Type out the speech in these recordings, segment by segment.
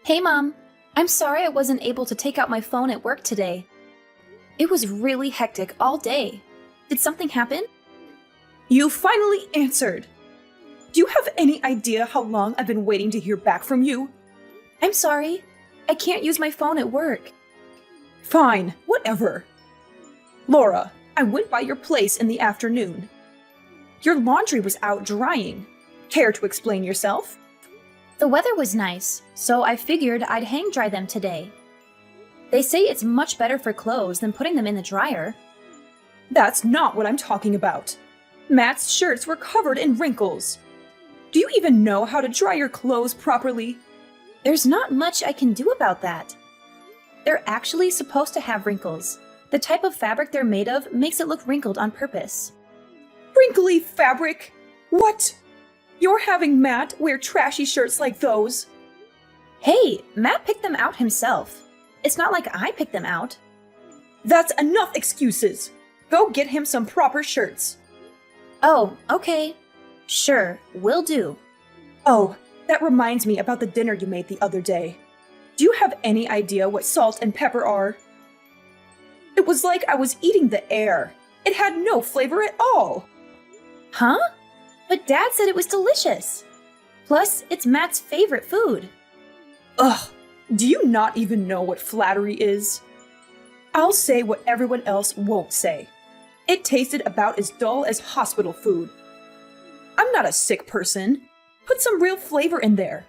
Hey, Mom. I'm sorry I wasn't able to take out my phone at work today. It was really hectic all day. Did something happen? You finally answered! Do you have any idea how long I've been waiting to hear back from you? I'm sorry. I can't use my phone at work. Fine, whatever. Laura, I went by your place in the afternoon. Your laundry was out drying. Care to explain yourself? The weather was nice, so I figured I'd hang dry them today. They say it's much better for clothes than putting them in the dryer. That's not what I'm talking about. Matt's shirts were covered in wrinkles. Do you even know how to dry your clothes properly? There's not much I can do about that. They're actually supposed to have wrinkles. The type of fabric they're made of makes it look wrinkled on purpose. Wrinkly fabric? What? You're having Matt wear trashy shirts like those? Hey, Matt picked them out himself. It's not like I picked them out. That's enough excuses. Go get him some proper shirts. Oh, okay. Sure, will do. Oh, that reminds me about the dinner you made the other day. Do you have any idea what salt and pepper are? It was like I was eating the air. It had no flavor at all. Huh? But Dad said it was delicious. Plus, it's Matt's favorite food. Ugh, do you not even know what flattery is? I'll say what everyone else won't say. It tasted about as dull as hospital food. I'm not a sick person. Put some real flavor in there.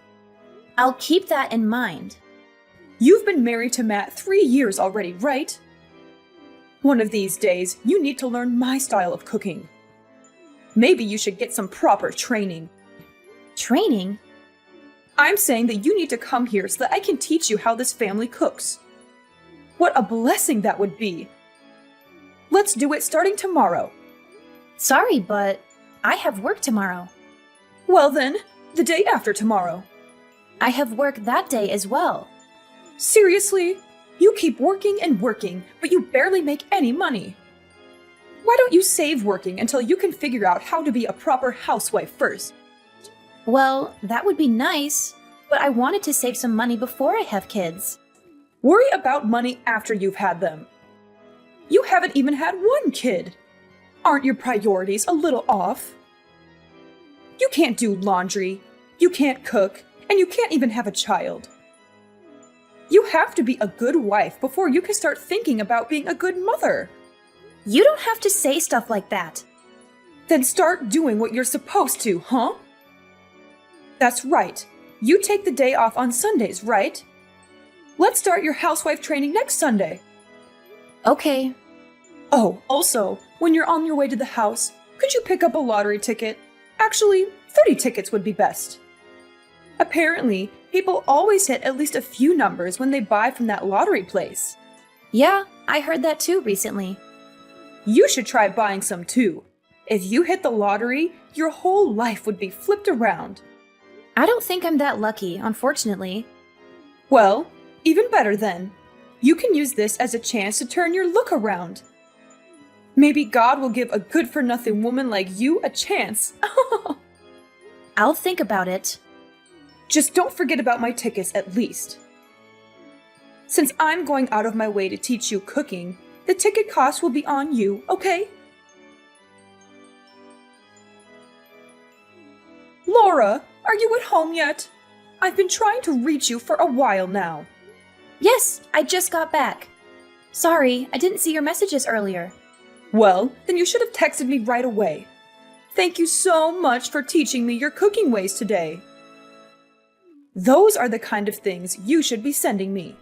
I'll keep that in mind. You've been married to Matt 3 years already, right? One of these days, you need to learn my style of cooking. Maybe you should get some proper training. Training? I'm saying that you need to come here so that I can teach you how this family cooks. What a blessing that would be. Let's do it starting tomorrow. Sorry, but I have work tomorrow. Well then, the day after tomorrow. I have work that day as well. Seriously? You keep working and working, but you barely make any money. Why don't you save working until you can figure out how to be a proper housewife first? Well, that would be nice, but I wanted to save some money before I have kids. Worry about money after you've had them. You haven't even had one kid. Aren't your priorities a little off? You can't do laundry, you can't cook, and you can't even have a child. You have to be a good wife before you can start thinking about being a good mother. You don't have to say stuff like that. Then start doing what you're supposed to, huh? That's right. You take the day off on Sundays, right? Let's start your housewife training next Sunday. Okay. Oh, also, when you're on your way to the house, could you pick up a lottery ticket? Actually, 30 tickets would be best. Apparently, people always hit at least a few numbers when they buy from that lottery place. Yeah, I heard that too recently. You should try buying some too. If you hit the lottery, your whole life would be flipped around. I don't think I'm that lucky, unfortunately. Well, even better then. You can use this as a chance to turn your look around. Maybe God will give a good-for-nothing woman like you a chance. I'll think about it. Just don't forget about my tickets at least. Since I'm going out of my way to teach you cooking, the ticket cost will be on you, okay? Laura, are you at home yet? I've been trying to reach you for a while now. Yes, I just got back. Sorry, I didn't see your messages earlier. Well, then you should have texted me right away. Thank you so much for teaching me your cooking ways today. Those are the kind of things you should be sending me.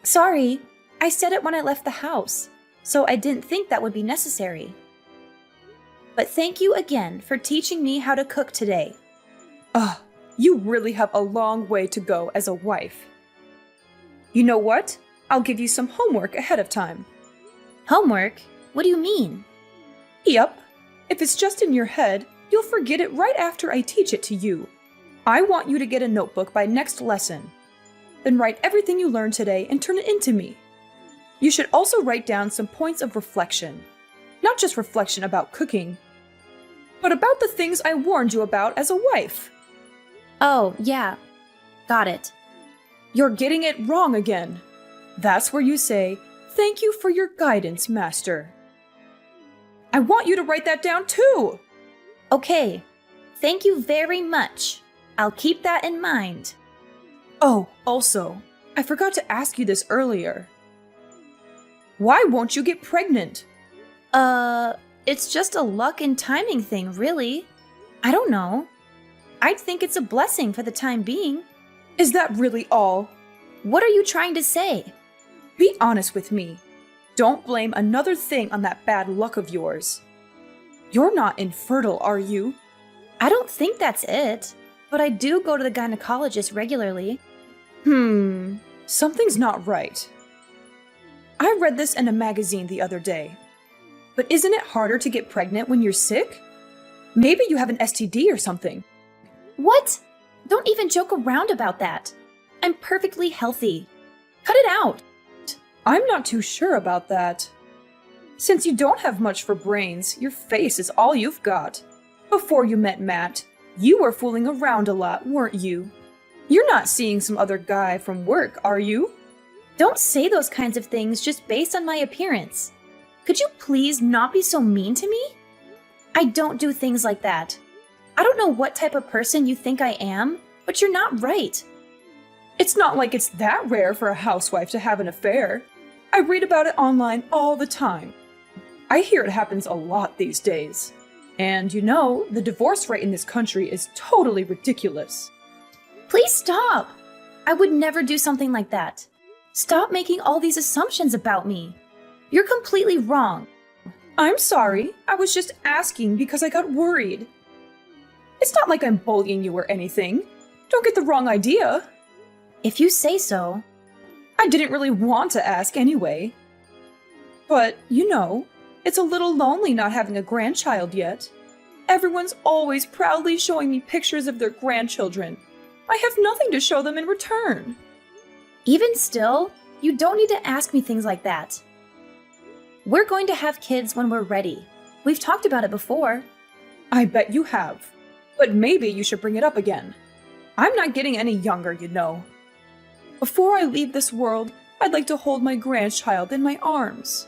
Sorry, I said it when I left the house, so I didn't think that would be necessary. But thank you again for teaching me how to cook today. Ugh, you really have a long way to go as a wife. You know what? I'll give you some homework ahead of time. Homework? What do you mean? Yep. If it's just in your head, you'll forget it right after I teach it to you. I want you to get a notebook by next lesson. Then write everything you learned today and turn it into me. You should also write down some points of reflection. Not just reflection about cooking, but about the things I warned you about as a wife. Oh, yeah. Got it. You're getting it wrong again. That's where you say, "Thank you for your guidance, Master." I want you to write that down too! Okay, thank you very much. I'll keep that in mind. Oh, also, I forgot to ask you this earlier. Why won't you get pregnant? It's just a luck and timing thing, really. I don't know. I'd think it's a blessing for the time being. Is that really all? What are you trying to say? Be honest with me. Don't blame another thing on that bad luck of yours. You're not infertile, are you? I don't think that's it, but I do go to the gynecologist regularly. Something's not right. I read this in a magazine the other day. But isn't it harder to get pregnant when you're sick? Maybe you have an STD or something. What? Don't even joke around about that. I'm perfectly healthy. Cut it out. I'm not too sure about that. Since you don't have much for brains, your face is all you've got. Before you met Matt, you were fooling around a lot, weren't you? You're not seeing some other guy from work, are you? Don't say those kinds of things just based on my appearance. Could you please not be so mean to me? I don't do things like that. I don't know what type of person you think I am, but you're not right. It's not like it's that rare for a housewife to have an affair. I read about it online all the time. I hear it happens a lot these days. And you know, the divorce rate in this country is totally ridiculous. Please stop. I would never do something like that. Stop making all these assumptions about me. You're completely wrong. I'm sorry. I was just asking because I got worried. It's not like I'm bullying you or anything. Don't get the wrong idea. If you say so. I didn't really want to ask anyway. But, you know, it's a little lonely not having a grandchild yet. Everyone's always proudly showing me pictures of their grandchildren. I have nothing to show them in return. Even still, you don't need to ask me things like that. We're going to have kids when we're ready. We've talked about it before. I bet you have. But maybe you should bring it up again. I'm not getting any younger, you know. Before I leave this world, I'd like to hold my grandchild in my arms.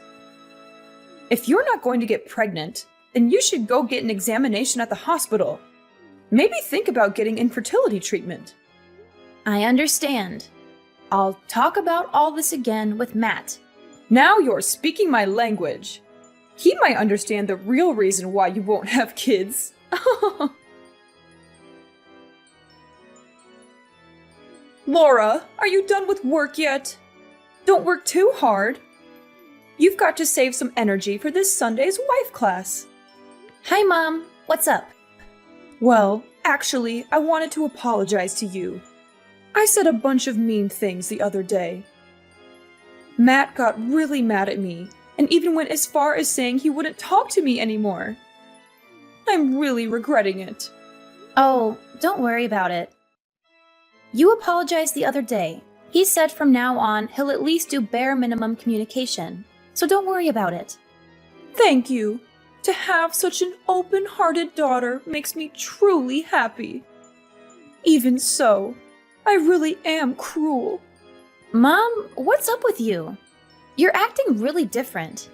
If you're not going to get pregnant, then you should go get an examination at the hospital. Maybe think about getting infertility treatment. I understand. I'll talk about all this again with Matt. Now you're speaking my language. He might understand the real reason why you won't have kids. Laura, are you done with work yet? Don't work too hard. You've got to save some energy for this Sunday's wife class. Hi, Mom. What's up? Well, actually, I wanted to apologize to you. I said a bunch of mean things the other day. Matt got really mad at me and even went as far as saying he wouldn't talk to me anymore. I'm really regretting it. Oh, don't worry about it. You apologized the other day. He said from now on he'll at least do bare minimum communication, so don't worry about it. Thank you. To have such an open-hearted daughter makes me truly happy. Even so, I really am cruel. Mom, what's up with you? You're acting really different.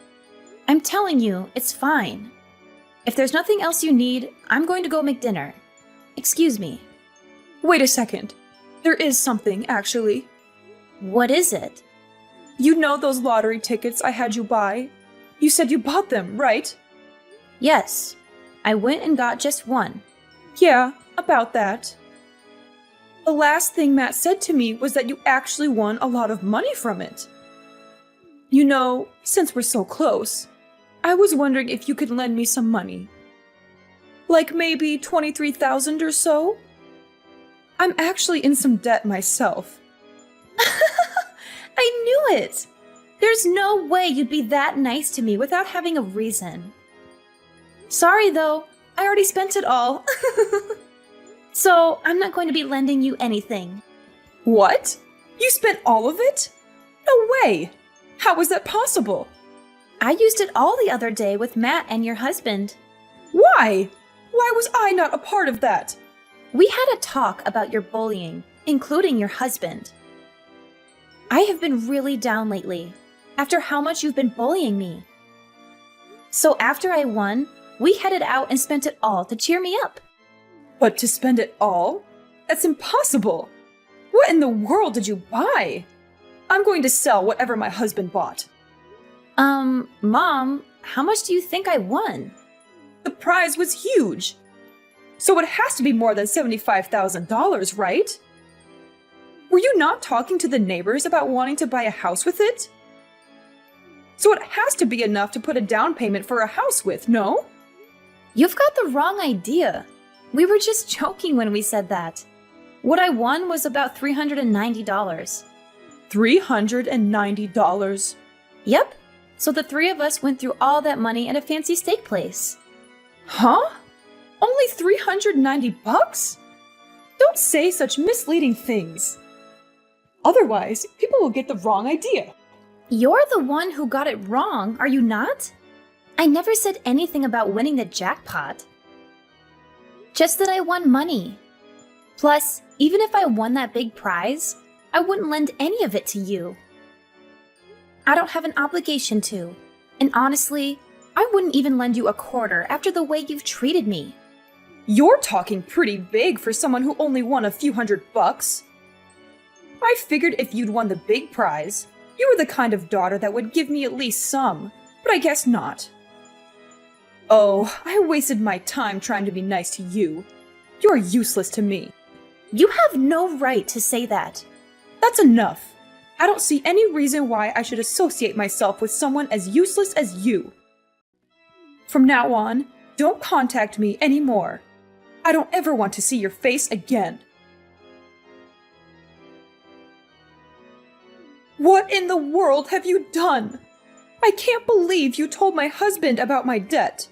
I'm telling you, it's fine. If there's nothing else you need, I'm going to go make dinner. Excuse me. Wait a second. There is something, actually. What is it? You know those lottery tickets I had you buy? You said you bought them, right? Yes. I went and got just one. Yeah, about that. The last thing Matt said to me was that you actually won a lot of money from it. You know, since we're so close, I was wondering if you could lend me some money. Like maybe 23,000 or so? I'm actually in some debt myself. I knew it! There's no way you'd be that nice to me without having a reason. Sorry though, I already spent it all. So I'm not going to be lending you anything. What? You spent all of it? No way! How was that possible? I used it all the other day with Matt and your husband. Why? Why was I not a part of that? We had a talk about your bullying, including your husband. I have been really down lately, after how much you've been bullying me. So after I won, we headed out and spent it all to cheer me up. But to spend it all? That's impossible! What in the world did you buy? I'm going to sell whatever my husband bought. Mom, how much do you think I won? The prize was huge. So it has to be more than $75,000, right? Were you not talking to the neighbors about wanting to buy a house with it? So it has to be enough to put a down payment for a house with, no? You've got the wrong idea. We were just joking when we said that. What I won was about $390. $390? Yep. So the three of us went through all that money at a fancy steak place. Huh? Only $390? Don't say such misleading things. Otherwise, people will get the wrong idea. You're the one who got it wrong, are you not? I never said anything about winning the jackpot. Just that I won money. Plus, even if I won that big prize, I wouldn't lend any of it to you. I don't have an obligation to. And honestly, I wouldn't even lend you a quarter after the way you've treated me. You're talking pretty big for someone who only won a few $100. I figured if you'd won the big prize, you were the kind of daughter that would give me at least some, but I guess not. Oh, I wasted my time trying to be nice to you. You're useless to me. You have no right to say that. That's enough. I don't see any reason why I should associate myself with someone as useless as you. From now on, don't contact me anymore. I don't ever want to see your face again. What in the world have you done? I can't believe you told my husband about my debt.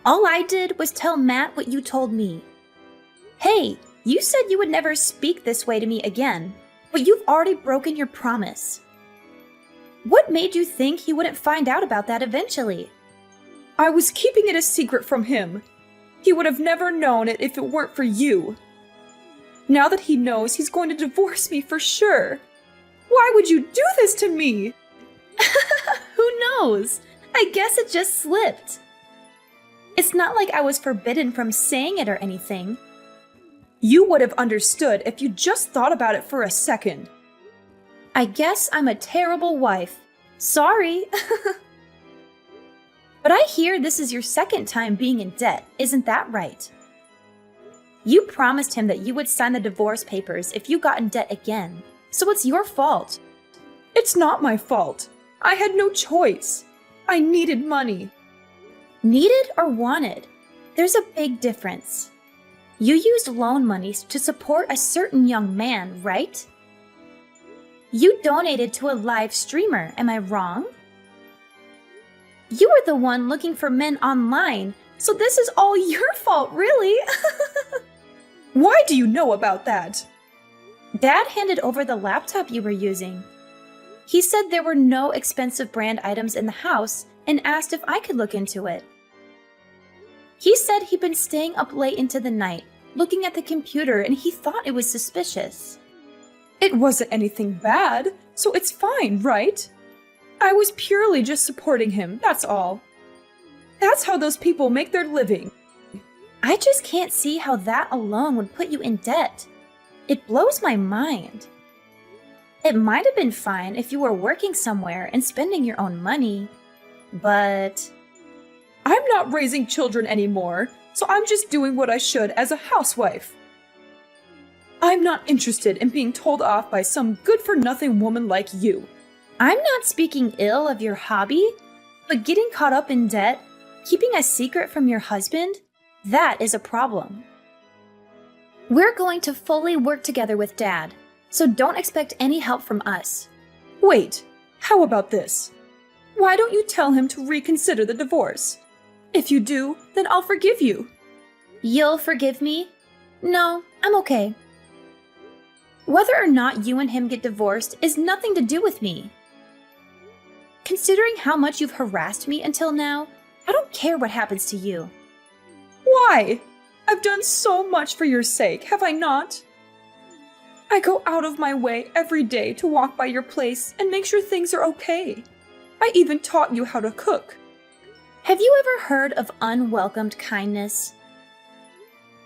All I did was tell Matt what you told me. Hey, you said you would never speak this way to me again, but you've already broken your promise. What made you think he wouldn't find out about that eventually? I was keeping it a secret from him. He would have never known it if it weren't for you. Now that he knows, he's going to divorce me for sure. Why would you do this to me? Who knows? I guess it just slipped. It's not like I was forbidden from saying it or anything. You would have understood if you just thought about it for a second. I guess I'm a terrible wife. Sorry. But I hear this is your second time being in debt, isn't that right? You promised him that you would sign the divorce papers if you got in debt again, so it's your fault. It's not my fault. I had no choice. I needed money. Needed or wanted? There's a big difference. You used loan monies to support a certain young man, right? You donated to a live streamer, am I wrong? You were the one looking for men online, so this is all your fault, really. Why do you know about that? Dad handed over the laptop you were using. He said there were no expensive brand items in the house and asked if I could look into it. He said he'd been staying up late into the night, looking at the computer, and he thought it was suspicious. It wasn't anything bad, so it's fine, right? I was purely just supporting him, that's all. That's how those people make their living. I just can't see how that alone would put you in debt. It blows my mind. It might have been fine if you were working somewhere and spending your own money, but... I'm not raising children anymore, so I'm just doing what I should as a housewife. I'm not interested in being told off by some good-for-nothing woman like you. I'm not speaking ill of your hobby, but getting caught up in debt, keeping a secret from your husband, that is a problem. We're going to fully work together with Dad, so don't expect any help from us. Wait, how about this? Why don't you tell him to reconsider the divorce? If you do, then I'll forgive you. You'll forgive me? No, I'm okay. Whether or not you and him get divorced is nothing to do with me. Considering how much you've harassed me until now, I don't care what happens to you. Why? I've done so much for your sake, have I not? I go out of my way every day to walk by your place and make sure things are okay. I even taught you how to cook. Have you ever heard of unwelcomed kindness?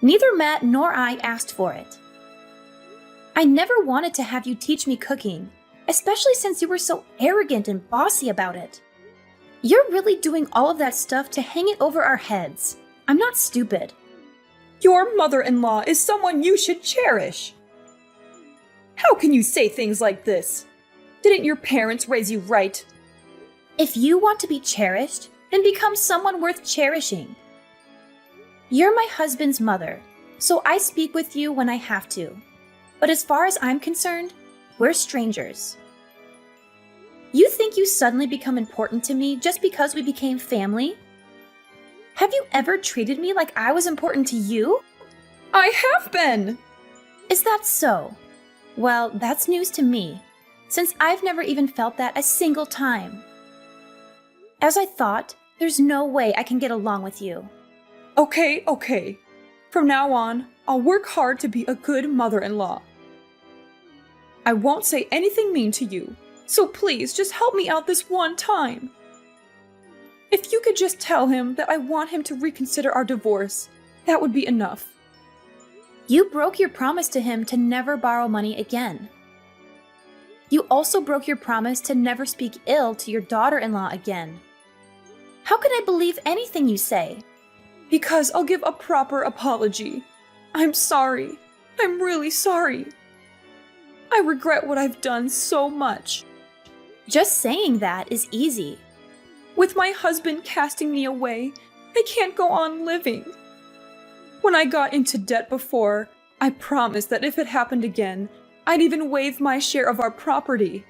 Neither Matt nor I asked for it. I never wanted to have you teach me cooking, especially since you were so arrogant and bossy about it. You're really doing all of that stuff to hang it over our heads. I'm not stupid. Your mother-in-law is someone you should cherish. How can you say things like this? Didn't your parents raise you right? If you want to be cherished, then become someone worth cherishing. You're my husband's mother, so I speak with you when I have to. But as far as I'm concerned, we're strangers. You think you suddenly become important to me just because we became family? Have you ever treated me like I was important to you? I have been! Is that so? Well, that's news to me, since I've never even felt that a single time. As I thought, there's no way I can get along with you. Okay. From now on, I'll work hard to be a good mother-in-law. I won't say anything mean to you, so please just help me out this one time. If you could just tell him that I want him to reconsider our divorce, that would be enough. You broke your promise to him to never borrow money again. You also broke your promise to never speak ill to your daughter-in-law again. How can I believe anything you say? Because I'll give a proper apology. I'm sorry. I'm really sorry. I regret what I've done so much. Just saying that is easy. With my husband casting me away, I can't go on living. When I got into debt before, I promised that if it happened again, I'd even waive my share of our property.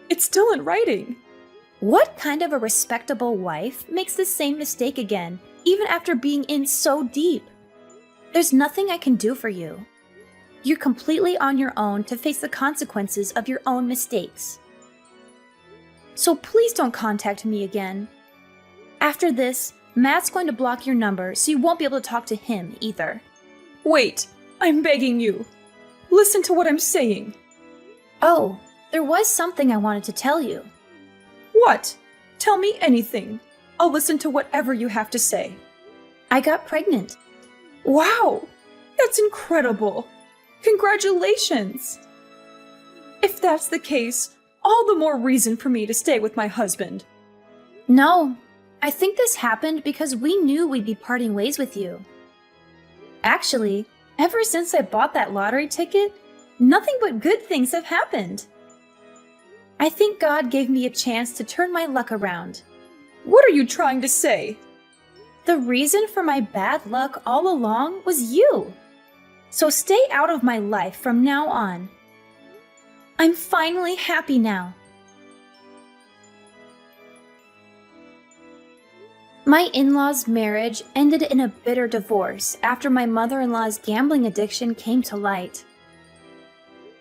It's still in writing. What kind of a respectable wife makes the same mistake again, even after being in so deep? There's nothing I can do for you. You're completely on your own to face the consequences of your own mistakes. So please don't contact me again. After this, Matt's going to block your number so you won't be able to talk to him either. Wait, I'm begging you. Listen to what I'm saying. Oh, there was something I wanted to tell you. What? Tell me anything. I'll listen to whatever you have to say. I got pregnant. Wow! That's incredible! Congratulations! If that's the case, all the more reason for me to stay with my husband. No, I think this happened because we knew we'd be parting ways with you. Actually, ever since I bought that lottery ticket, nothing but good things have happened. I think God gave me a chance to turn my luck around. What are you trying to say? The reason for my bad luck all along was you. So stay out of my life from now on. I'm finally happy now. My in-laws' marriage ended in a bitter divorce after my mother-in-law's gambling addiction came to light.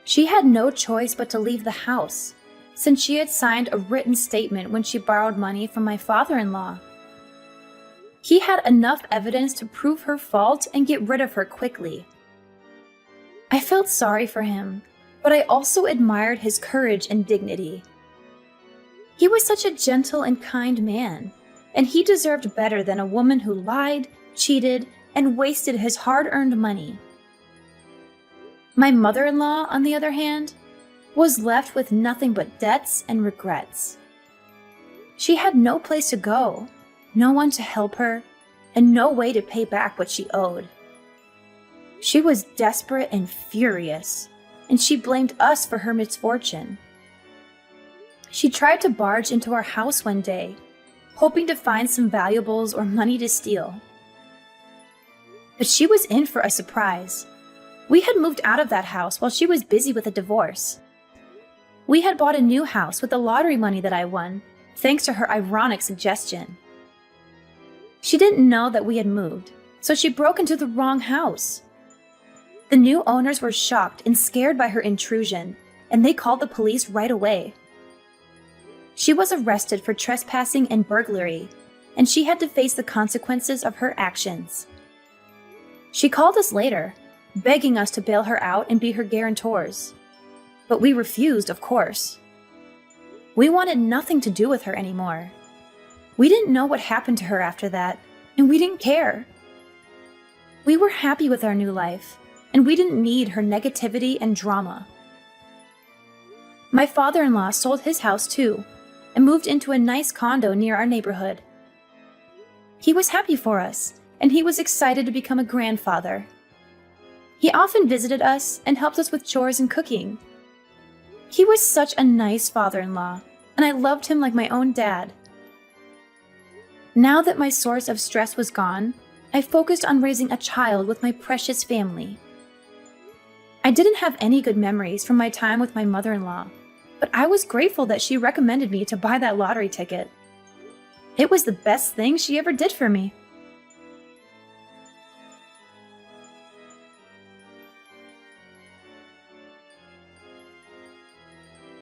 She had no choice but to leave the house, since she had signed a written statement when she borrowed money from my father-in-law. He had enough evidence to prove her fault and get rid of her quickly. I felt sorry for him, but I also admired his courage and dignity. He was such a gentle and kind man, and he deserved better than a woman who lied, cheated, and wasted his hard-earned money. My mother-in-law, on the other hand, was left with nothing but debts and regrets. She had no place to go, no one to help her, and no way to pay back what she owed. She was desperate and furious, and she blamed us for her misfortune. She tried to barge into our house one day, hoping to find some valuables or money to steal. But she was in for a surprise. We had moved out of that house while she was busy with a divorce. We had bought a new house with the lottery money that I won, thanks to her ironic suggestion. She didn't know that we had moved, so she broke into the wrong house. The new owners were shocked and scared by her intrusion, and they called the police right away. She was arrested for trespassing and burglary, and she had to face the consequences of her actions. She called us later, begging us to bail her out and be her guarantors. But we refused, of course. We wanted nothing to do with her anymore. We didn't know what happened to her after that, and we didn't care. We were happy with our new life, and we didn't need her negativity and drama. My father-in-law sold his house too, and moved into a nice condo near our neighborhood. He was happy for us, and he was excited to become a grandfather. He often visited us and helped us with chores and cooking. He was such a nice father-in-law, and I loved him like my own dad. Now that my source of stress was gone, I focused on raising a child with my precious family. I didn't have any good memories from my time with my mother-in-law, but I was grateful that she recommended me to buy that lottery ticket. It was the best thing she ever did for me.